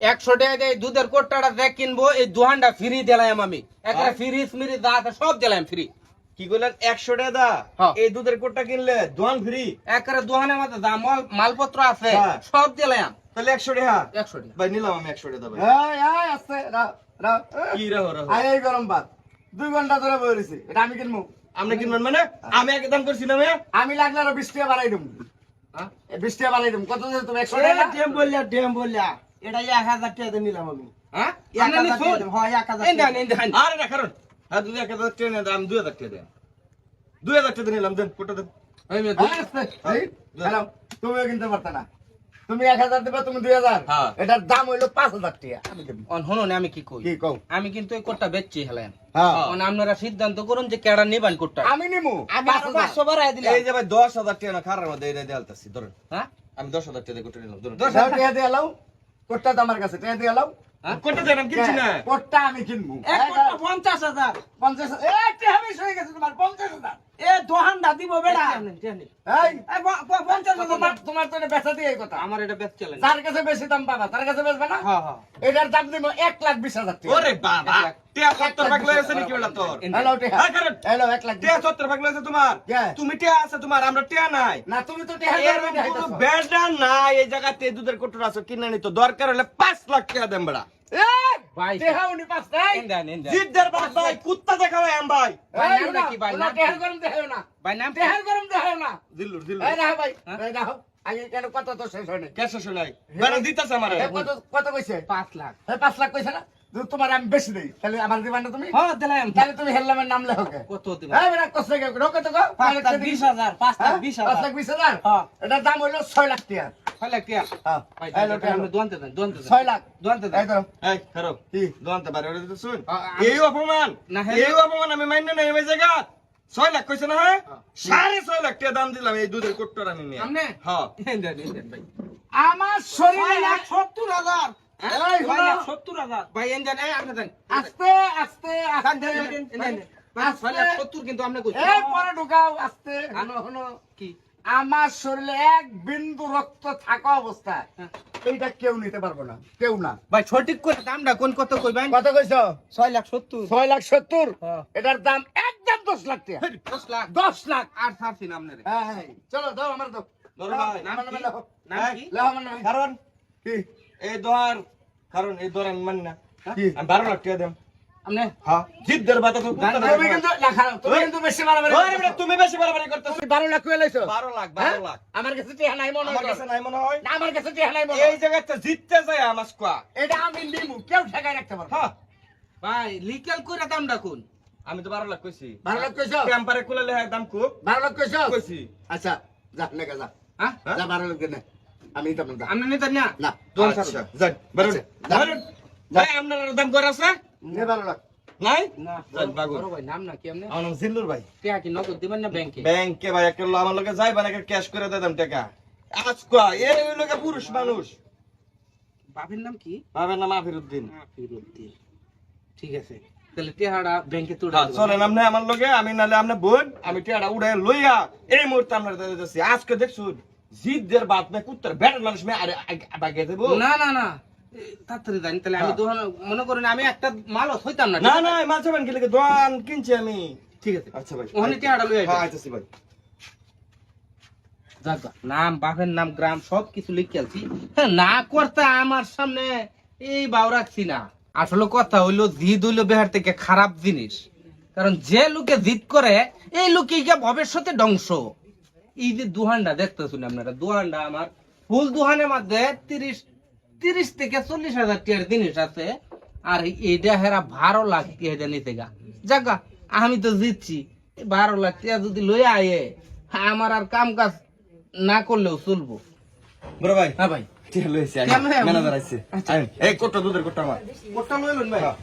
100 টাকা দিয়ে দুধের কোট্টাটা দেখ কিনবো, এই দোহানটা ফ্রি দিলাম আমি, একটা ফ্রি স্মিরি যা আছে সব দিলাম ফ্রি। কি কইলেন 100 টাকা দা হ্যাঁ। এই দুধের কোটটা কিনলে দোয়ান ফ্রি? একটা দোহানের মধ্যে যা মালপত্র আছে হ্যাঁ। সব দিলাম তাহলে 100 টাকা 100 টাকা। ভাই নিলাম আমি 100 টাকা ভাই। এই আছে রাও কি রাহো রাহো আই এই গরম ভাত 2 ঘন্টা ধরে বই রইছি, এটা আমি কিনবো। আপনি কিনবেন মানে আমি এক দাম করছিলাম আমি লাগলে আরো 20 টাকা বাড়াই দেব। হ্যাঁ? 20 টাকা বাড়াই দেব। কত দিন তুমি 100 টাকা? ডেম বললা এটা 1000 টাকা দিয়ে নিলাম আমি। হ্যাঁ? 1000 আপনি টাকা নিছুন? দেব, হ্যাঁ 1000 এই দেন, এই দেন। আরে না কারণ হ্যাঁ দুধ 1000 টাকা নেন দাম 2000 টাকা দেন 2000 টাকা নিলাম দেন কোটটা দেন। এই মেয়ে, হ্যাঁ, আছে। এই, হ্যালো, তুমিও কিনতে পারতে না। তুমি 1000 দিবা, তুমি 2000। হ্যাঁ। এটার দাম হইলো 5000 টাকা। আমি দেব। অন হনুন আমি কি কই, কি কও? আমি কিন্তু এই কোটটা বেচছি হেলাম। হ্যাঁ। অন আপনারা সিদ্ধান্ত করুন যে কেডা নিবেন কোটটা। আমি নিমু। আমি আরো 500 বাড়াই দিলাম। এই যে ভাই 10000 টাকা না খারার মধ্যে এটা দেলতাছি ধরেন হ্যাঁ? আমি 10000 টাকা দিয়ে কোটটা নিলাম ধরেন। 10 টাকা দিয়ে লাও। কোটটা তো আমার কাছে, টাকা দিয়ে লাও। হ্যাঁ? কোটটা দেন আমি কিনছি না। কোটটা আমি কিনবো। এক কোটি 50,000 50। এই টাকা বেশি হয়ে গেছে তোমার 50,000। এ দোহানটা দিব বেড়া। এই, এই 50,000 তোমার তো এটা বেচা দিয়ে এই কথা। আমার এটা বেচতে লাগে। তার কাছে বেশি দাম পাবা, তার কাছে বেচবে না। হ্যাঁ হ্যাঁ। এটার দাম দিব 1,20,000 টাকা। ওরে বাবা টিয়া 70 ভাগ লইছে নাকি বেলা তোর? হ্যালো টাকা। হ্যাঁ কারণ হ্যালো 1,20,000। টিয়া 70 ভাগ লইছে তোমার? কে? তুমি টিয়া আছে তোমার আমরা টিয়া নাই। না তুমি তো টাকা এরকম কোনো বেডা নাই এই জায়গাতে দুধের কোটর আছে কিনে নিত দরকার হলে 5 লাখ টাকা দেন বড়া। ভাই টাকা উনি পাস নাই। এই দেন, এই দেন। জিদ্দের বাপ ভাই কুত্তা দেখাও এম ভাই। ভাই, এই নামটা কি ভাই? ওনা নাম কি? টাকার গরম দেখাও না। ভাই নাম কি? টাকার গরম দেখাও না। দিল্লুর এই না ভাই, হ্যাঁ? এই দেখো আগে কেন কত তো শেষ হয় নাই। কেসে শোনাই বেড়া দিতাছে আমারে। কত কত কইছে? 5 লাখ। 5 লাখ কইছে না? যদি তোমার আমি বেশি দেই তাহলে আমার দিবা না তুমি? হ্যাঁ দিলাম। তাহলে তুমি হেললামের নাম লেখোকে। কত দিবেন? এই বেটা কষ্ট লাগে রোকে তো গো। 5 লাখ 20,000 5 লাখ 20,000 5,20,000? হ্যাঁ। এটার দাম হইলো 6 লাখ টাকা। 6 লাখ টাকা। হ্যাঁ। ভাই এই লো টাকা। আপনি দোয়ানতে দেন, দোয়ানতে দেন। 6 লাখ। দোয়ানতে এই দেন। ধরো। এই খারাপ কি? দোয়ানতে পারে ওরে দিতে শুন। আমি- এই অপমান না, হ্যাঁ। এই অপমান আমি মান্য নাই এই জায়গা 6 লাখ কইছে না হ্যাঁ 6.5 লাখ টাকা দাম দিলাম এই দুধের কোটর আমি নিয়ে। আপনি? হ্যাঁ এই দেন, এই দেন ভাই। আমার শরীরে 6,70,000 এই 6 শোনো। লাখ 70,000 ভাই এই দেন, এই আপনি দেন। আস্তে আস্তে আস্তে দেন, দেন, দেন, দেন। ভাই, 6 লাখ 70 কিন্তু আপনি কইছেন। এই পরে ঢুকাও আস্তে হনো হনো কি? আমার শরীরে এক বিন্দু রক্ত থাকা অবস্থায় হ্যাঁ। এইটা কেউ নিতে পারবো না, কেউ না। ভাই সঠিক করে দামটা কোন কত কইবেন? কত কইছো? 6 লাখ 70। 6,70,000। হ্যাঁ। এটার দাম একদম 10 লাখ টাকা। 10 লাখ। 10 লাখ। আর ছাড়ছি না আপনারে। হ্যাঁ হ্যাঁ, চলো দাও আমার দাও। ধরো ভাই নাম আমার কি? নামে লেখো। নাম কি? লেখো আমার নামে। কারণ কি? এই দোয়ার কারণ এই দোয়ার আমি মানি না। কি? আমি 12 লাখ টাকা দেম। আপনি? হ্যাঁ জিদ্দের বাতা তো কুত্তা দাম- তুমি দেখাও। কিন্তু লেখা তুমি কিন্তু বেশি মারামারি ওরে বেটা তুমি বেশি বাড়াবাড়ি করতেছ। তুমি 12 লাখ কইয়া লাইছো। 12 লাখ হ্যাঁ? 12 লাখ আমার কাছে টাকা নাই মনে আমার হয়। কাছে নাই মনে হয়। না আমার কাছে টাকা নাই মনে এই হয়। জায়গাতে জিততে যায় আমার স্কোয়াড। এটা আমি নিমু, কেউ ঠেকাই রাখতে পারবে না। হ্যাঁ ভাই লিকেল করে দামটা কোন? আমি তো 12 লাখ কইছি। 12 লাখ কইছো? টেম্পারে খুলে লেহার দাম খুব 12 লাখ কইছো? কইছি। আচ্ছা যা লেখা যা। হ্যাঁ? যা 12 লাখ দে না। আমি তো না। আপনি নিতেন না? না। দোয়ান আচ্ছা, ছাড়ুন। যান বেরোন যা। বেরোন। ভাই আপনার দাম করে আছে নে 12 লাখ। নাই? না, যান, বাগুন। বড় ভাই নাম না কি আপনি? আমার নাম জিল্লুর ভাই। টাকা কি নগদ দিবেন না ব্যাংকে? ব্যাংকে ভাই একটা আমার লগে যাইবা নাকি ক্যাশ করে দিতাম টাকা। আজকা এই লোকে পুরুষ মানুষ। বাপের নাম কি? বাবার নাম আফিরউদ্দিন। ফিরুদ্দিন। ঠিক আছে। তাহলে টাকাটা ব্যাংকে তুলে হ্যাঁ, দিবেন। চলেন আপনি আমার লগে আমি নালে আপনি বোন আমি টিয়াটা উড়ে লইয়া এই মুহূর্তে আপনার যাচ্ছি আজকে দেখছুন জিদ্দের বাত মে কুত্তার ব্যাটার মানুষ মে আরে বাগে দেবো না না না এ, তাড়াতাড়ি জানি তাহলে আমি হ্যাঁ। দোকান মনে করেন আমি একটা মালও হইতাম না। না না মাছ হবেন কি লেগে দোয়ান কিনছি আমি। ঠিক আছে। আচ্ছা ভাই ওখানে টিয়াটা লইয়া হ্যাঁ আইতেছি। আইতেছি ভাই। যাক নাম বাপের নাম গ্রাম সব কিছু লিখে আলছি। হ্যাঁ, না করতে আমার সামনে এই বাউ রাখছি না। আসলে কথা হইলো জিদ হইলো বেহার থেকে খারাপ জিনিস, কারণ যে লোকে জিদ করে এই লোকে ভবিষ্যতে ধ্বংস। এই যে দুহানটা দেখতেছুন আপনারা, দুহানটা আমার ফুল দুহানের মধ্যে 30 থেকে 40,000 টাকার জিনিস আছে, আর এইটা হেরা 12 লাখ টাকা নিতে গা। যাগা আমি তো জিতছি, 12 লাখ টাকা যদি লই আয়ে আমার আর কাম কাজ না করলেও চলবো। বড় ভাই হ্যাঁ ভাই, টিয়া লইছি কেমনে? ম্যানেজার আইছে আচ্ছা। এই কোটটা দুধের কোটটা আমার কোটটা লইলেন ভাই। হ্যাঁ।